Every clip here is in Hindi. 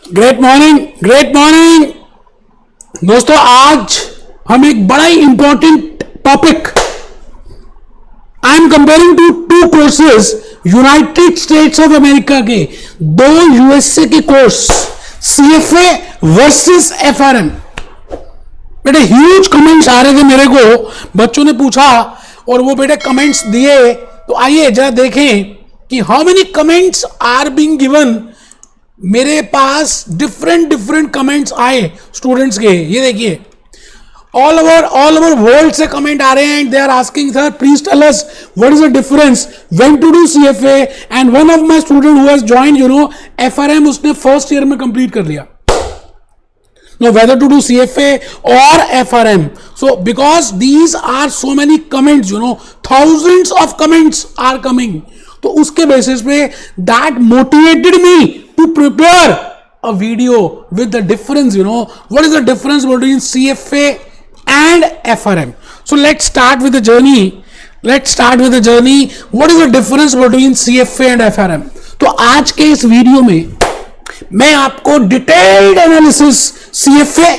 ग्रेट मॉर्निंग, ग्रेट मॉर्निंग दोस्तों। आज हम एक बड़ा ही important topic, I am comparing two courses United States of America के दो यूएसए के कोर्स, सीएफए वर्सेस एफआरएम। बेटे ह्यूज कमेंट्स आ रहे थे मेरे को, बच्चों ने पूछा और वो बेटे कमेंट्स दिए। तो आइए जरा देखें कि how many comments are being given. मेरे पास डिफरेंट कमेंट्स आए स्टूडेंट्स के। ये देखिए ऑल ओवर वर्ल्ड से कमेंट आ रहे हैं and they are asking sir please tell us what is the difference when to do CFA. And one of my student who has joined FRM, उसने फर्स्ट ईयर में कंप्लीट कर लिया। Now whether to do CFA or FRM. So because these are so many comments, thousands of comments are coming. तो उसके basis पे that motivated me to prepare a video with the difference, what is the difference between CFA and FRM. So let's start with the journey. What is the difference between CFA and FRM? तो आज के इस वीडियो में मैं आपको detailed analysis CFA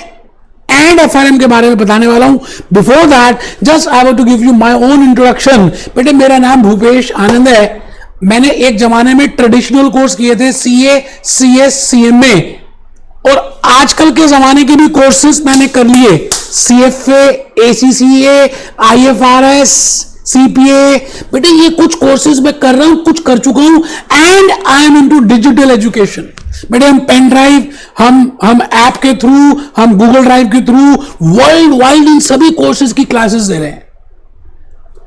and FRM के बारे में बताने वाला हूं। Before that just I want to give you my own introduction. बेटे मेरा नाम भूपेश आनंद है। मैंने एक जमाने में ट्रेडिशनल कोर्स किए थे, सीए, सीएस, सीएमए, और आजकल के जमाने के भी कोर्सेज मैंने कर लिए, सीएफए, एसीसीए, आईएफआरएस, सीपीए। बेटे ये कुछ कोर्सेज मैं कर रहा हूं, कुछ कर चुका हूं and I am into digital education. बेटे हम पेन ड्राइव, हम ऐप के थ्रू, हम गूगल ड्राइव के थ्रू वर्ल्ड वाइड इन सभी कोर्सेज की क्लासेस दे रहे हैं।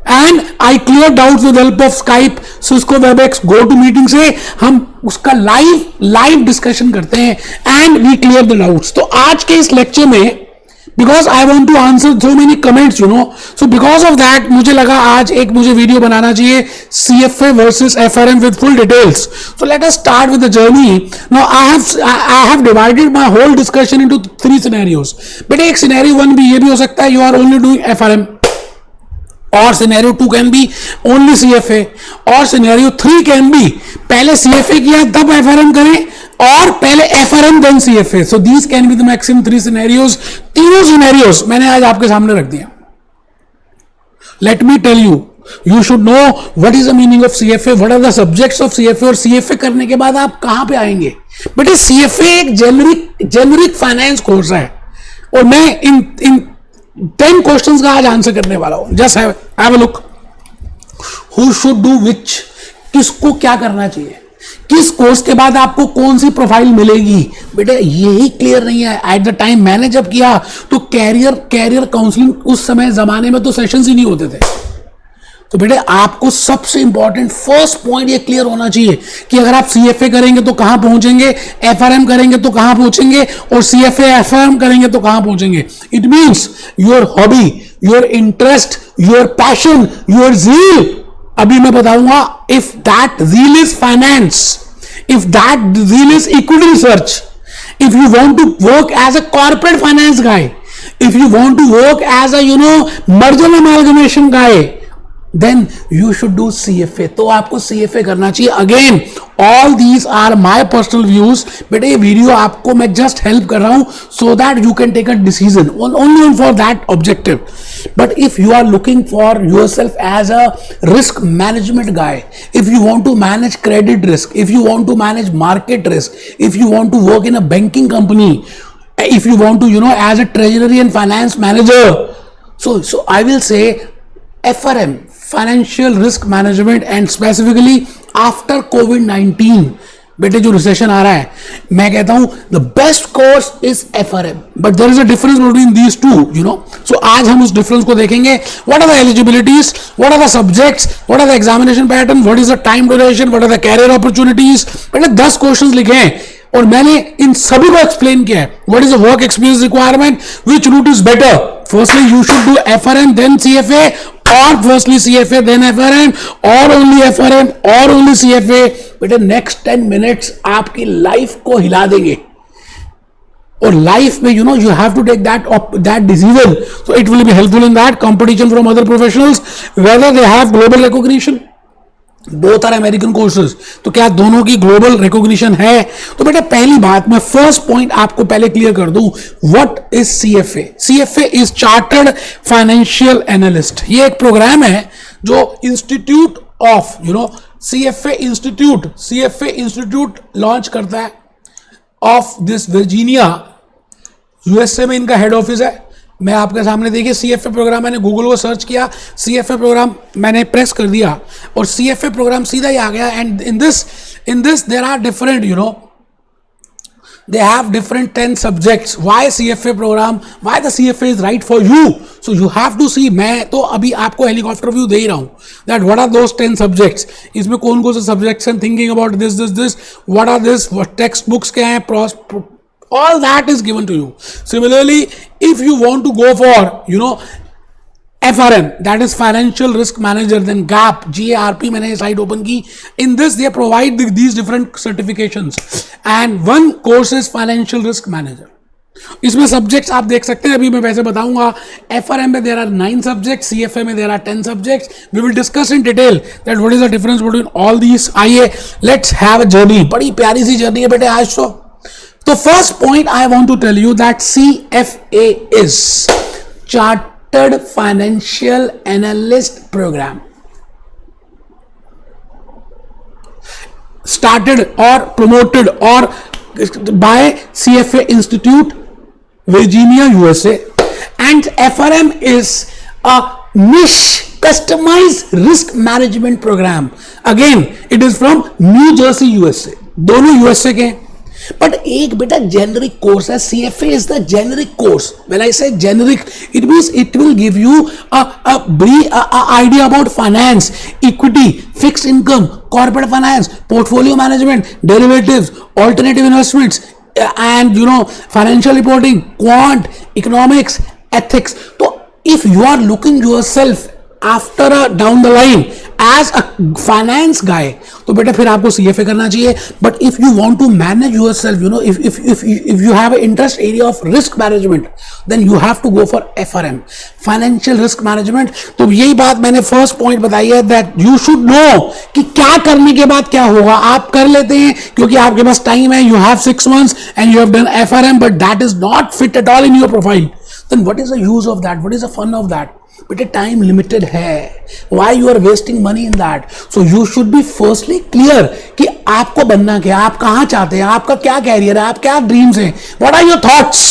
And I clear doubts with help of Skype, Cisco, WebEx, GoToMeeting से हम उसका लाइव डिस्कशन करते हैं and we clear the doubts. तो आज के इस लेक्चर में because I want to answer so many comments, so because of that मुझे लगा आज एक मुझे वीडियो बनाना चाहिए CFA versus FRM with full details. So let us start with the journey. Now I have divided my whole discussion into 3 scenarios. बेटे एक scenario 1 भी ये भी हो सकता है you are only doing FRM, और scenario 2 can be only CFA, और scenario 3 can be पहले CFA किया तब FRM करें, और पहले FRM then CFA. So these can be the maximum 3 scenarios. तीनों scenarios मैंने आज आपके सामने रख दिया. Let me tell you, you should know what is the meaning of CFA, what are the subjects of CFA, और CFA करने के बाद आप कहां पे आएंगे। बेटे CFA एक जेनरिक फाइनेंस कोर्स है और मैं इन 10 क्वेश्चंस का आज आंसर करने वाला हूं। Just have a look, who should do which, किसको क्या करना चाहिए, किस कोर्स के बाद आपको कौन सी प्रोफाइल मिलेगी। बेटे यही क्लियर नहीं है। एट द टाइम मैंने जब किया तो कैरियर काउंसलिंग उस समय जमाने में तो सेशंस ही नहीं होते थे। तो बेटे आपको सबसे इंपॉर्टेंट फर्स्ट पॉइंट ये क्लियर होना चाहिए कि अगर आप सीएफए करेंगे तो कहां पहुंचेंगे, एफआरएम करेंगे तो कहां पहुंचेंगे, और सीएफए एफआरएम करेंगे तो कहां पहुंचेंगे। It means your hobby, your interest, your passion, your zeal. अभी मैं बताऊंगा if that zeal is finance, if that zeal is equity research, if you want to work as a corporate finance guy, if you want to work as a merger amalgamation guy, then you should do CFA. तो आपको CFA करना चाहिए। Again, all these are my personal views. बेटे ये वीडियो आपको मैं just help कर रहा हूँ so that you can take a decision only for that objective. But if you are looking for yourself as a risk management guy, if you want to manage credit risk, if you want to manage market risk, if you want to work in a banking company, if you want to as a treasury and finance manager, so I will say FRM, financial risk management, and specifically after कोविड-19। बेटे जो रिसेशन आ रहा है, मैं कहता हूं the best course is FRM, but there is a difference between these two, so आज हम उस डिफरेंस को देखेंगे। What are the eligibilities, what are the subjects, what are the examination pattern, what is the time duration, what are the career opportunities. बेटे 10 क्वेश्चंस लिखे हैं और मैंने इन सभी को एक्सप्लेन किया है। What is the work experience requirement, which route is better, firstly you should do FRM then CFA, or firstly CFA then FRM, or only FRM or only CFA। बेटे next 10 minutes आपकी लाइफ को हिला देंगे, और लाइफ में you have to take that decision, so it will be helpful in that competition from other professionals, whether they have global recognition, both are American courses, तो क्या दोनों की ग्लोबल रिकॉग्निशन है? तो बेटा पहली बात, मैं फर्स्ट पॉइंट आपको पहले क्लियर कर दूं, what is CFA? CFA is chartered financial analyst. ये एक प्रोग्राम है जो institute of CFA institute launch करता है ऑफ दिस वर्जीनिया, यूएसए में इनका हेड ऑफिस है। मैं आपके सामने देखिए सीएफए प्रोग्राम, मैंने गूगल को सर्च किया, सीएफए प्रोग्राम मैंने प्रेस कर दिया और सीएफए प्रोग्राम सीधा ही आ गया। And in this there are different they have different 10 subjects. Why CFA program? Why the CFA is right for you? So you have to see. मैं तो अभी आपको हेलीकॉप्टर व्यू दे ही रहा हूँ that what are those 10 subjects. इसमें कौन कौन से subjects and thinking about this. What are this? What textbooks क्या हैं? All that is given to you. Similarly, if you want to go for FRM, that is Financial Risk Manager, then GARP मैंने साइट ओपन की. In this they provide these different certifications and one course is Financial Risk Manager. इसमें सब्जेक्ट्स आप देख सकते हैं, अभी मैं वैसे बताऊंगा. FRM में there are 9 subjects, CFA में there are 10 subjects. We will discuss in detail that what is the difference between all these. आइए let's have a journey. बड़ी प्यारी सी जर्नी है बेटे आज तो. तो first point I want to tell you that CFA is Chartered Financial Analyst Program, started or promoted or by CFA Institute, Virginia, USA, and FRM is a niche customized risk management program. Again, it is from New Jersey, USA. दोनों USA के. But एक बेटा generic course है. CFA is the generic course. When I say generic, it means it will give you a brief idea about finance, equity, fixed income, corporate finance, portfolio management, derivatives, alternative investments, and financial reporting, quant, economics, ethics. So if you are looking yourself after down the line as a finance guy, तो बेटा फिर आपको CFA करना चाहिए. But if you want to manage yourself, if you have an interest area of risk management, then you have to go for FRM, Financial Risk Management. तो यही बात मैंने फर्स्ट पॉइंट बताई है that you should know कि क्या करने के बाद क्या होगा. आप कर लेते हैं क्योंकि आपके पास टाइम है, you have 6 months and you have done FRM, but that is not fit at all in your profile. Then what is the use of that? What is the fun of that? बेटे टाइम लिमिटेड है. Why you are wasting money in that? So you should be firstly clear कि आपको बनना क्या, आप कहां चाहते हैं, आपका क्या कैरियर है, आप क्या ड्रीम्स हैं, what are your thoughts.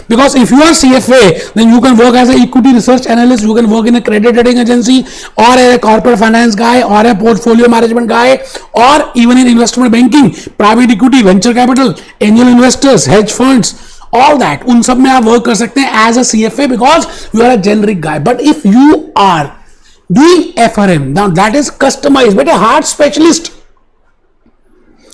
Because if you are CFA, then you can work as an equity research analyst, you can work in a credit rating agency, or a corporate finance guy, or a portfolio management guy, or even in investment banking, private equity, venture capital, angel investors, hedge funds. All that, उन सब में आप वर्क कर सकते हैं as a CFA because you are a generic guy. But if you are doing FRM, now that is customized, but a hard specialist.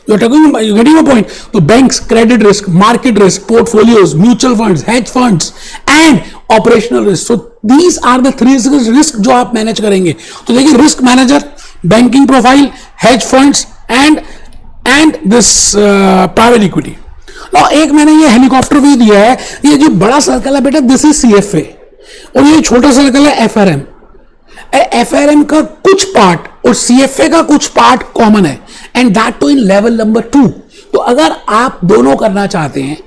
You're getting my point. So banks, credit risk, market risk, portfolios, mutual funds, hedge funds, and operational risk. So these are the 3 risks जो आप मैनेज करेंगे. तो देखिए risk manager, banking profile, hedge funds and this private equity. एक मैंने ये हेलीकॉप्टर व्यू दिया है. ये जो बड़ा सर्कल है बेटा, दिस इज CFA, और ये छोटा सर्कल है FRM. FRM का कुछ पार्ट और CFA का कुछ पार्ट कॉमन है, and that too in level number 2. तो अगर आप दोनों करना चाहते हैं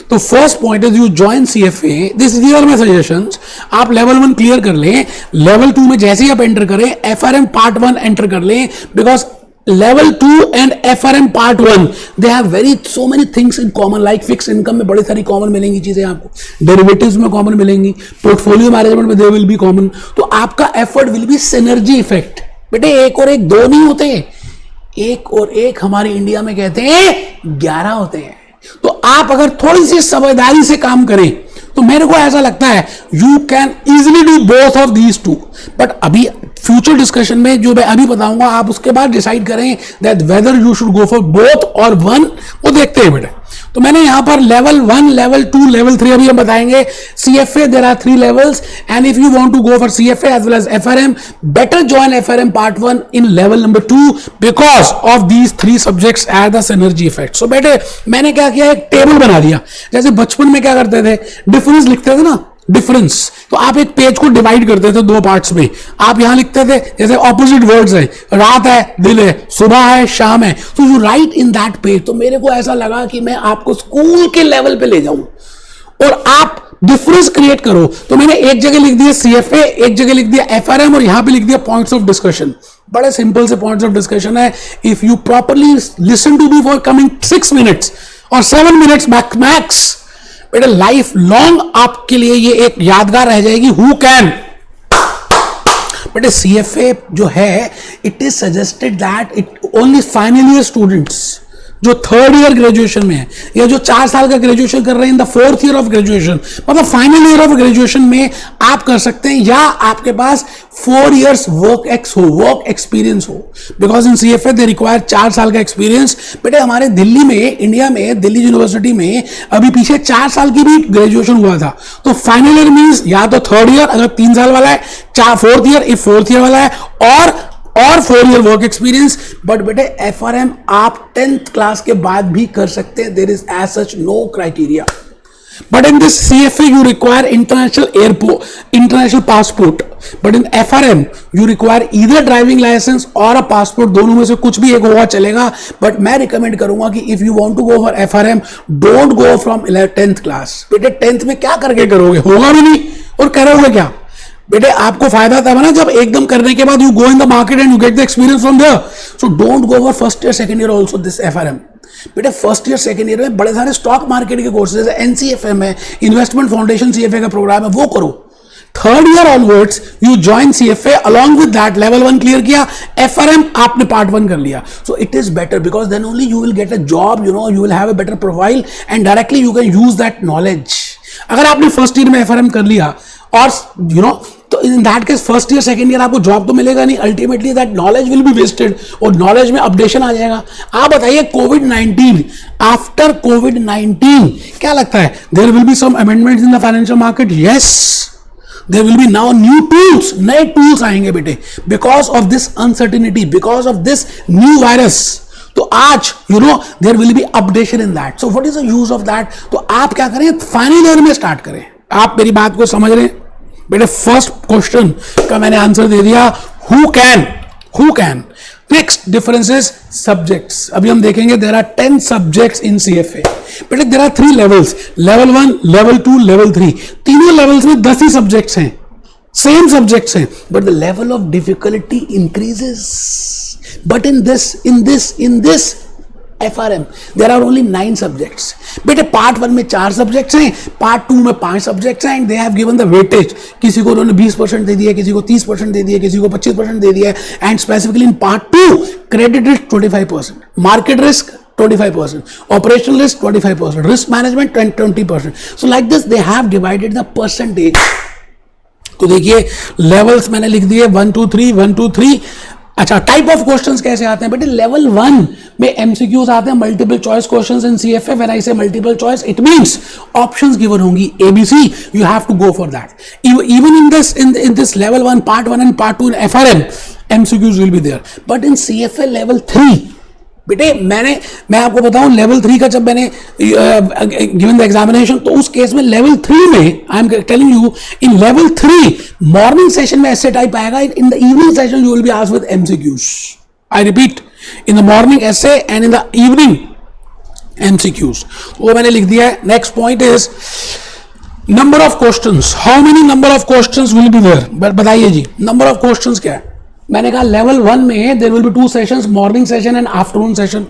तो first point is you join CFA. This is are my suggestions. आप लेवल 1 क्लियर कर लें, लेवल 2 में जैसे ही आप एंटर करें FRM पार्ट 1 एंटर कर लें. Because level 2 and FRM part 1 they have so many things in common, like fixed income में बड़ी सारी कॉमन मिलेंगी चीजें आपको, डेरिवेटिव्स में कॉमन मिलेंगी, पोर्टफोलियो मैनेजमेंट में दे विल बी कॉमन. तो आपका effort will be synergy effect. बेटे 1 और 1 2 नहीं होते, 1 और 1 हमारे इंडिया में कहते हैं 11 होते हैं. तो आप अगर थोड़ी सी समझदारी से काम करें तो मेरे को ऐसा लगता है you can easily do both of these 2. But अभी फ्यूचर डिस्कशन में जो मैं अभी बताऊंगा, आप उसके बाद डिसाइड करें that whether you should go for both और 1, वो देखते हैं बेटा. तो मैंने यहां पर लेवल 1, लेवल 2, लेवल 3 अभी हम बताएंगे. CFA there are 3 levels, and if you want to go for CFA as well as FRM, better join FRM part 1 in level number 2 because of these 3 subjects add the synergy effect. So बेटे मैंने क्या किया, एक टेबल बना दिया. जैसे बचपन में क्या करते थे, डिफरेंस लिखते थे ना, डिफरेंस। तो आप एक पेज को डिवाइड करते थे दो पार्ट्स में, आप यहां लिखते थे जैसे ऑपोजिट वर्ड्स है, रात है दिन है, सुबह है शाम है, तो you right in that page. तो मेरे को ऐसा लगा कि मैं आपको स्कूल के लेवल पे ले जाऊं और आप डिफरेंस क्रिएट करो। तो मैंने एक जगह लिख दिया सीएफए, एक जगह लिख दिया एफआरएम और यहां पे लिख दिया पॉइंट्स ऑफ डिस्कशन। बड़े सिंपल से पॉइंट्स ऑफ डिस्कशन है। If you properly listen to me for coming 6 minutes और 7 मिनट्स मैक्स, बेटा लाइफ लॉन्ग आपके लिए ये एक यादगार रह जाएगी। हु कैन, बेटे सीएफए जो है, it is suggested that it only final year students जो 3rd ईयर ग्रेजुएशन में है या जो 4 साल का ग्रेजुएशन कर रहे हैं in the 4th year of graduation, मतलब फाइनल ईयर ऑफ ग्रेजुएशन में आप कर सकते हैं, या आपके पास 4 इयर्स वर्क एक्सपीरियंस हो। Because in CFA they require 4 साल का एक्सपीरियंस। बेटे हमारे दिल्ली में, इंडिया में, दिल्ली यूनिवर्सिटी में अभी पीछे 4 साल की भी ग्रेजुएशन हुआ था। तो फाइनल ईयर मीन्स या तो 3rd ईयर अगर 3 साल वाला है, 4th year if 4th year वाला है, और 4 ईयर वर्क एक्सपीरियंस। बट बेटे एफआरएम आप 10th क्लास के बाद भी कर सकते हैं। There is as such no criteria. But in this CFA you require international passport, but in FRM you require either driving licence और अ पासपोर्ट, दोनों में से कुछ भी एक होगा चलेगा। बट मैं रिकमेंड करूंगा कि if you want to go for FRM, don't go from 10th class. बेटे 10th में क्या करके करोगे, होगा भी नहीं और करोगे क्या। बेटे आपको फायदा तब है ना जब एकदम करने के बाद you go in the market and you get the experience from there. So don't go for first year second year also this FRM. बेटे फर्स्ट ईयर सेकंड ईयर में बड़े सारे स्टॉक मार्केट के कोर्सेज है, एनसीएफएम है, इन्वेस्टमेंट फाउंडेशन सीएफए का प्रोग्राम है, वो करो। 3rd year onwards you join CFA, along with that level 1 clear किया, एफआरएम आपने पार्ट 1 कर लिया। So it is better because then only you will get a job, you will have a better profile and directly you can use that knowledge. अगर आपने फर्स्ट ईयर में एफआरएम कर लिया और तो in that case first year second year आपको जॉब तो मिलेगा नहीं, ultimately that knowledge will be wasted और नॉलेज में अपडेशन आ जाएगा। आप बताइए कोविड-19, आफ्टर कोविड-19 क्या लगता है, there will be some amendments in the financial market? Yes, there will B now new tools, नए टूल्स आएंगे बेटे, because of this uncertainty, because of this new virus. तो आज there will B updation in that. So what is the use of that? तो आप क्या करें, फाइनल ईयर में स्टार्ट करें। आप मेरी बात को समझ रहे हैं बेटे? फर्स्ट क्वेश्चन का मैंने आंसर दे दिया, who can. Next difference is subjects. अभी हम देखेंगे there are 10 subjects in CFA. बेटे there are 3 levels, level 1, level 2, level 3। तीनों लेवल्स में 10 ही सब्जेक्ट्स हैं, सेम सब्जेक्ट्स हैं, but the level of difficulty increases. But in this FRM there are only 9 subjects. बेटे पार्ट 1 में 4 सब्जेक्ट्स हैं, पार्ट 2 में 5 सब्जेक्ट्स हैं, and they have given the weightage. किसी को उन्होंने 20% दे दिया, किसी को 30% दे दिया, किसी को 25% दे दिया, and specifically in part 2 credit risk 25%, market risk 25%, operational risk 25%, risk management 20%. So like this they have divided the percentage. तो देखिए लेवल्स मैंने लिख दिए 1 2 3 1 2 3। अच्छा, टाइप ऑफ क्वेश्चंस कैसे आते हैं बेटे? लेवल 1 में एमसीक्यूज आते हैं, multiple choice questions in CFA. When I say multiple choice, it means options given होंगी ABC, you have to go for that. Even in this level 1 part 1 and part 2 in FRM, MCQs will be there. But in CFA level 3 बेटे मैं आपको बताऊं, लेवल 3 का जब मैंने गिवन द एग्जामिनेशन, तो उस केस में लेवल 3 में I am telling you, in level 3 morning session में ऐसे टाइप आएगा, in the evening session you will be asked with MCQs. I repeat, in the morning essay and in the evening MCQs. वो मैंने लिख दिया है। Next point is number of questions. How many number of questions will be there? बताइए जी, नंबर ऑफ क्वेश्चंस क्या है? मैंने कहा लेवल 1 में there will be 2 sessions, morning session and afternoon session.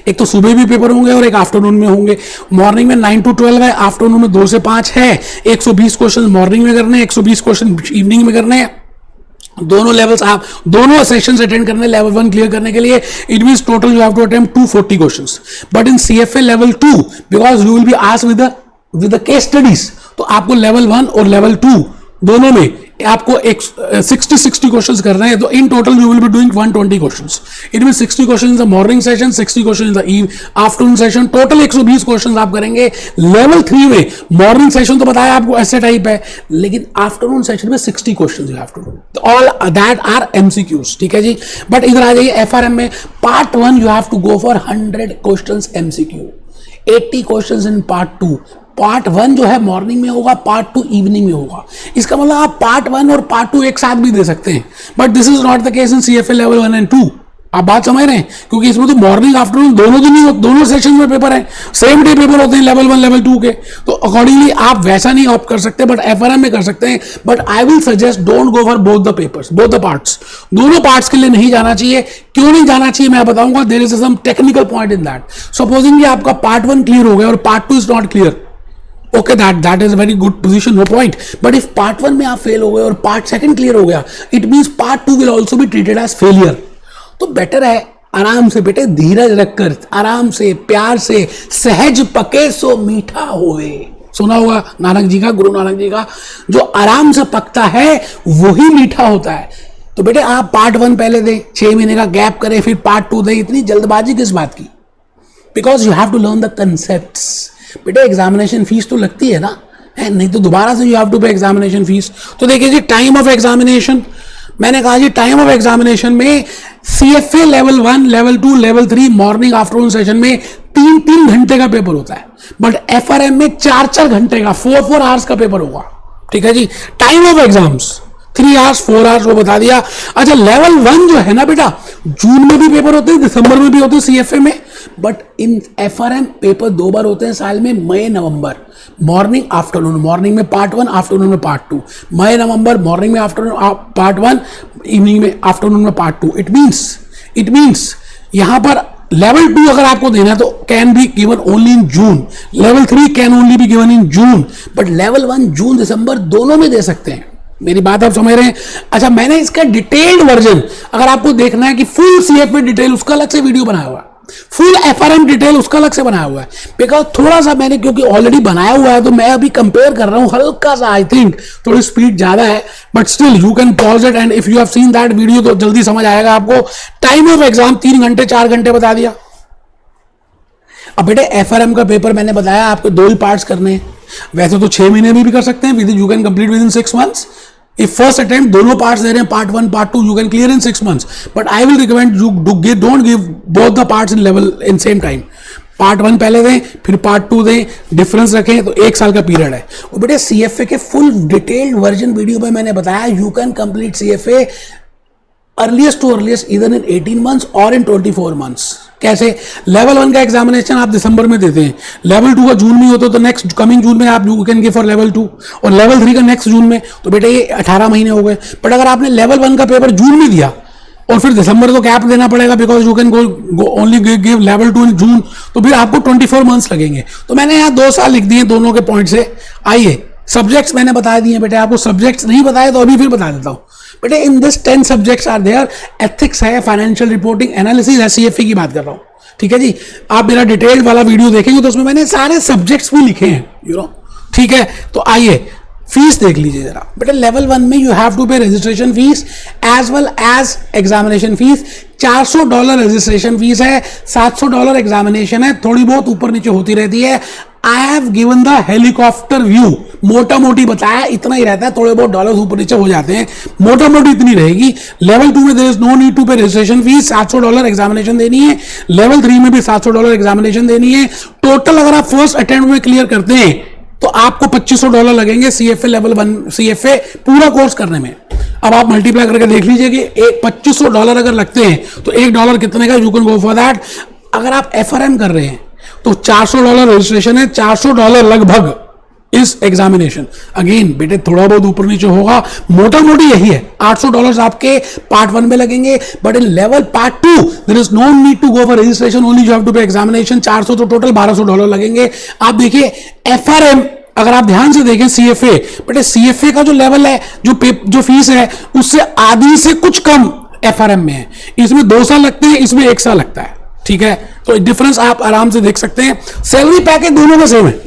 एक तो सुबह भी पेपर होंगे और एक आफ्टरनून में होंगे। मॉर्निंग में 9 to 12 है, आफ्टरनून में 2 से 5 है। 120 क्वेश्चन मॉर्निंग में करने हैं, 120 क्वेश्चन इवनिंग में करने हैं। दोनों लेवल्स आप दोनों सेशंस अटेंड करने, लेवल 1 क्लियर करने के लिए। It means total you have to attempt 240 questions. But in CFA level 2, because you will be asked with the case studies, तो आपको लेवल 1 और लेवल 2 दोनों में आपको 60 क्वेश्चंस करना है। तो in total you will be doing 120 questions. It mean 60 question in the morning session, 60 question in the afternoon session. Total 120 questions आप करेंगे। लेवल 3 में मॉर्निंग सेशन तो बताया आपको ऐसे टाइप है, लेकिन आफ्टरनून सेशन में 60 questions you have to do. All that are MCQs, ठीक है जी। बट इधर आ जाइए एफआरएम में part 1 you have to go for 100 questions MCQ. 80 questions in part 2। Part 1 जो है मॉर्निंग में होगा, पार्ट 2 इवनिंग में होगा। इसका मतलब आप पार्ट 1 और पार्ट 2 एक साथ भी दे सकते हैं, but this is not the case in CFA level 1 and 2। आप बात समझ रहे हैं, क्योंकि इसमें तो मॉर्निंग आफ्टरनून दोनों दिन ही, दोनों सेशन में पेपर है, सेम डे पेपर होते हैं लेवल 1 लेवल 2 के। तो अकॉर्डिंगली आप वैसा नहीं ऑप्ट कर सकते, बट FRM में कर सकते हैं। But I will suggest don't go for both the papers, both the parts. दोनों पार्ट्स के लिए नहीं जाना चाहिए। क्यों नहीं जाना चाहिए मैं बताऊंगा। There is some technical point in that. Supposing आपका पार्ट 1 क्लियर हो गया और part 2 is not clear, okay, that is very good position, no point. But if part 1 में आप फेल हो गए और पार्ट 2 क्लियर हो गया, it means part 2 will also be treated as failure. तो बेटर है आराम से बेटे, धीरज रखकर, आराम से, प्यार से, सहज पके सो मीठा होए। सुना होगा नानक जी का, गुरु नानक जी का, जो आराम से पकता है वही मीठा होता है। तो बेटे आप पार्ट 1 पहले दें, 6 महीने का गैप करें, फिर पार्ट 2 दें। इतनी जल्दबाजी किस बात की? Because you have to learn the concepts. बेटे एग्जामिनेशन फीस तो लगती है ना, नहीं तो दोबारा से you have to pay examination fees. तो देखिए जी, टाइम ऑफ एग्जामिनेशन, मैंने कहा जी टाइम ऑफ एग्जामिनेशन में CFA level 1, level 2, level 3 morning afternoon session में 3-3 घंटे का पेपर होता है, बट FRM में 4-4 घंटे का, 4-4 आवर्स का पेपर होगा। ठीक है जी। Time of exams 3 hours, 4 hours, वो बता दिया। अच्छा, लेवल 1 जो है ना बेटा, जून में भी पेपर होते हैं, दिसंबर में भी होते हैं CFA में, बट इन FRM पेपर 2 बार होते हैं साल में, मई नवंबर, मॉर्निंग आफ्टरनून। मॉर्निंग में पार्ट 1, आफ्टरनून में पार्ट 2। मई नवंबर मॉर्निंग में आफ्टरनून पार्ट 1, इवनिंग में आफ्टरनून में पार्ट 2। इट मीन्स यहां पर लेवल 2 अगर आपको देना है तो can be given only in June, level 3 can only be given in June, but level 1 जून दिसंबर दोनों में दे सकते हैं। मेरी बात आप समझ रहे हैं? अच्छा, मैंने इसका डिटेल्ड वर्जन, अगर आपको देखना है कि फुल CFA डिटेल, उसका अलग से वीडियो बनाया हुआ है, फुल FRM डिटेल उसका अलग से बनाया हुआ है। बिकॉज थोड़ा सा मैंने, क्योंकि ऑलरेडी बनाया हुआ है, तो मैं अभी कंपेयर कर रहा हूं हल्का सा, आई थिंक थोड़ी स्पीड ज्यादा है, but still you can pause it and if you have seen that video तो जल्दी समझ आएगा आपको। टाइम ऑफ एग्जाम 3 घंटे 4 घंटे बता दिया। अब बेटे FRM का पेपर मैंने बताया आपको 2 ही पार्ट्स करने हैं, वैसे तो 6 महीने में भी कर सकते हैं, with you can complete with in 6 months. If first attempt दोनों पार्ट्स दे रहे हैं, part 1 part 2, you can clear in 6 months, but I will recommend you don't give both the parts in level in same time. Part 1 पहले दें, फिर पार्ट 2 दें, डिफरेंस रखें, तो 1 साल का पीरियड है। और बेटे CFA के फुल डिटेल्ड वर्जन वीडियो में मैंने बताया, you can complete CFA earliest to earliest इधर इन 18 मंथ्स और इन 24 मंथ्स। कैसे? लेवल 1 का एग्जामिनेशन आप दिसंबर में देते हैं, लेवल 2 का जून में होता है, तो नेक्स्ट कमिंग जून में आप you can give for level 2, और लेवल 3 का नेक्स्ट जून में, तो बेटे ये 18 महीने हो गए। बट अगर आपने लेवल 1 का पेपर जून में दिया और फिर दिसंबर तो गैप देना पड़ेगा, because you can go only give level 2 इन जून, तो फिर आपको 24 मंथ्स लगेंगे। तो मैंने यहाँ 2 साल लिख दिए दोनों के पॉइंट से। आइए, सब्जेक्ट्स मैंने बता दिए बेटे, आपको सब्जेक्ट्स नहीं बताए तो अभी फिर बता देता हूँ बेटे। In this 10 subjects are there, ethics है, फाइनेंशियल रिपोर्टिंग, एनालिसिस है, CFA की बात कर रहा हूँ। ठीक है जी। आप मेरा डिटेल्ड वाला वीडियो देखेंगे तो उसमें मैंने सारे सब्जेक्ट्स भी लिखे हैं, यू नो। ठीक है, तो आइए फीस देख लीजिए जरा बेटा। लेवल 1 में you have to pay registration fees as well as examination fees. $400 registration fees है, $700 एग्जामिनेशन है, थोड़ी बहुत ऊपर नीचे होती रहती है। I have given the helicopter view, मोटा मोटी बताया, इतना ही रहता है, थोड़े बहुत डॉलर ऊपर नीचे हो जाते हैं, मोटा मोटी इतनी रहेगी। लेवल 2 में there is no need to pay registration fees, $700 examination देनी है। लेवल 3 में भी $700 एग्जामिनेशन देनी है। टोटल अगर आप फर्स्ट अटेम्प्ट में क्लियर करते हैं तो आपको $2500 लगेंगे CFA लेवल 1 CFA पूरा कोर्स करने में। अब आप मल्टीप्लाई करके देख लीजिए कि $2500 अगर लगते हैं तो $1 कितने का, you can go for that. अगर आप FRM कर रहे हैं तो $400 रजिस्ट्रेशन है, $400 लगभग इस एग्जामिनेशन। अगेन बेटे थोड़ा बहुत ऊपर नीचे होगा, मोटा मोटी यही है। $800 आपके पार्ट 1 में लगेंगे, but in level part 2 there is no need to go for registration, only you have to pay examination. 400 तो टोटल $1200 लगेंगे। आप देखिए FRM अगर आप ध्यान से देखें CFA, बेटे CFA का जो लेवल है, जो फीस है, उससे आधी से कुछ कम FRM में है। इसमें 2 साल लगते हैं, इसमें 1 साल लगता है। ठीक है, तो डिफरेंस आप आराम से देख सकते हैं। सैलरी पैकेज दोनों का सेम है।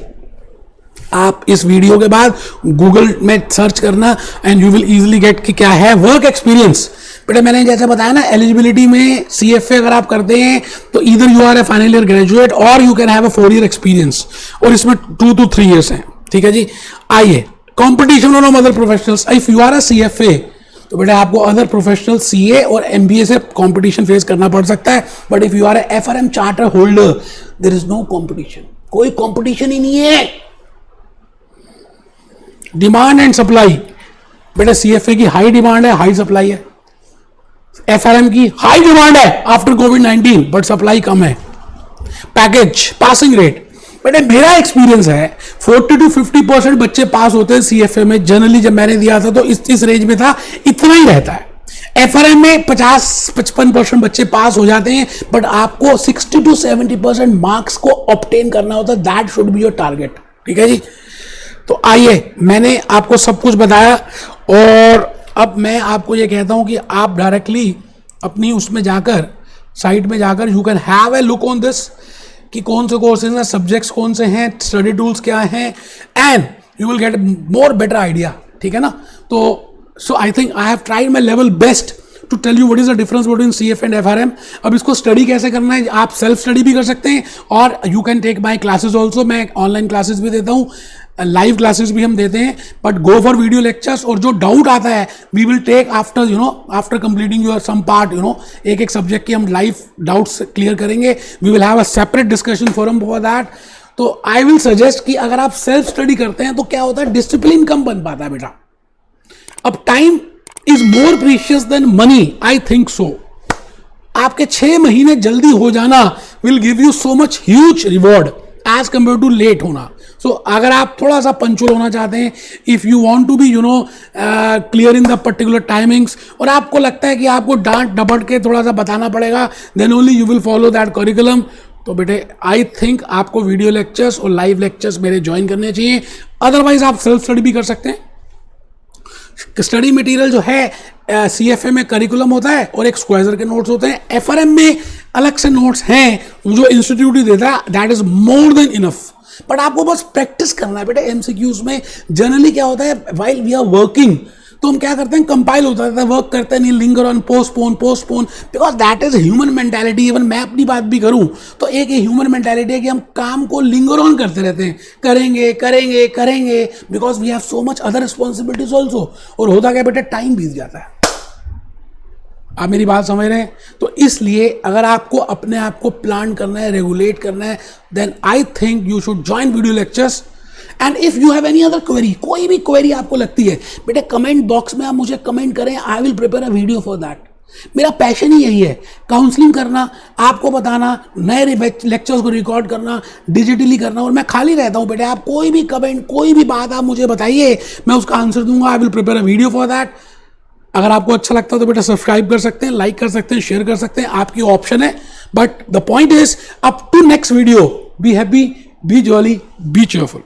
आप इस वीडियो के बाद गूगल में सर्च करना and you will easily get कि क्या है वर्क एक्सपीरियंस। बेटा मैंने जैसे बताया ना, एलिजिबिलिटी में CFA अगर आप करते हैं तो इधर you are a final year graduate और you can have a 4 year experience, और इसमें 2 to 3 ईयर्स हैं। ठीक है जी। आइए, competition on other professionals. If you are a CFA तो बेटा आपको अदर प्रोफेशनल CA और MBA से कंपटीशन फेस करना पड़ सकता है, but if you are a FRM charter holder there is no competition. कोई कंपटीशन ही नहीं है। डिमांड एंड सप्लाई, बेटा सीएफए की हाई डिमांड है, हाई सप्लाई है। एफआरएम की हाई डिमांड है आफ्टर कोविड-19 बट सप्लाई कम है। पैकेज पासिंग रेट, बेटे मेरा एक्सपीरियंस है 40 to 50% बच्चे पास होते हैं सीएफए में। जनरली जब मैंने दिया था तो इस रेंज में था, इतना ही रहता है। एफआरएम में 50-55% बच्चे पास हो जाते हैं, बट आपको 60 to 70% मार्क्स को ऑब्टेन करना होता है। That should be your target. ठीक है जी। तो आइए, मैंने आपको सब कुछ बताया और अब मैं आपको ये कहता हूं कि आप डायरेक्टली अपनी उसमें जाकर, साइट में जाकर you can have a look on this कि कौन से कोर्सेज हैं, सब्जेक्ट्स कौन से हैं, स्टडी टूल्स क्या हैं, and you will get more better idea. ठीक है ना। तो so I think I have tried my level best to tell you what is the difference between CFA and FRM. अब इसको स्टडी कैसे करना है, आप सेल्फ स्टडी भी कर सकते हैं और you can take my classes also. मैं ऑनलाइन क्लासेस भी देता हूँ, लाइव क्लासेस भी हम देते हैं, but go for video lectures. और जो डाउट आता है we will take after after completing your some part एक एक सब्जेक्ट की हम लाइव डाउट्स क्लियर करेंगे। We will have a separate discussion forum for that. तो आई विल सजेस्ट कि अगर आप सेल्फ स्टडी करते हैं तो क्या होता है, डिसिप्लिन कम बन पाता है बेटा। अब time is more precious than money, I think so. आपके 6 महीने जल्दी हो जाना will give you so much huge reward as compare to late होना। सो अगर आप थोड़ा सा पंचुअल होना चाहते हैं, if you want to be clear in the particular timings, और आपको लगता है कि आपको डांट डपट के थोड़ा सा बताना पड़ेगा, then only you will follow that curriculum. तो बेटे आई थिंक आपको वीडियो लेक्चर्स और लाइव लेक्चर्स मेरे ज्वाइन करने चाहिए। अदरवाइज आप सेल्फ स्टडी भी कर सकते हैं। स्टडी मटेरियल जो है सीएफए में करिकुलम होता है और एक स्क्वायर के नोट्स होते हैं। एफआरएम में अलग से नोट्स हैं जो इंस्टीट्यूट ही देता है, that is more than enough. But आपको बस प्रैक्टिस करना है बेटा। एमसीक्यूज में जनरली क्या होता है, व्हाइल वी आर वर्किंग तो हम क्या करते हैं, कंपाइल होता है, वर्क करते हैं, नहीं linger on, postpone because that is human mentality. Even मैं अपनी बात भी करूं तो एक ह्यूमन मेंटालिटी है कि हम काम को लिंगर ऑन करते रहते हैं, करेंगे करेंगे करेंगे, because we have so much other responsibilities also. और होता क्या बेटा, टाइम बीत जाता है। आप मेरी बात समझ रहे हैं। तो इसलिए अगर आपको अपने आप को प्लान करना है, रेगुलेट करना है, then I think you should join video lectures. And if you have any other query, कोई भी क्वेरी आपको लगती है बेटे, कमेंट बॉक्स में आप मुझे कमेंट करें, I will prepare a video for that. मेरा पैशन ही यही है, काउंसलिंग करना, आपको बताना, नए लेक्चर्स को रिकॉर्ड करना, डिजिटली करना। और मैं खाली रहता हूँ बेटे, आप कोई भी कमेंट, कोई भी बात आप मुझे बताइए, मैं उसका आंसर दूंगा। I will prepare a video for that. अगर आपको अच्छा लगता है तो बेटा सब्सक्राइब कर सकते हैं, लाइक कर सकते हैं, शेयर कर सकते हैं, आपकी ऑप्शन है। But the point is, up to next video, be happy, be jolly, be cheerful.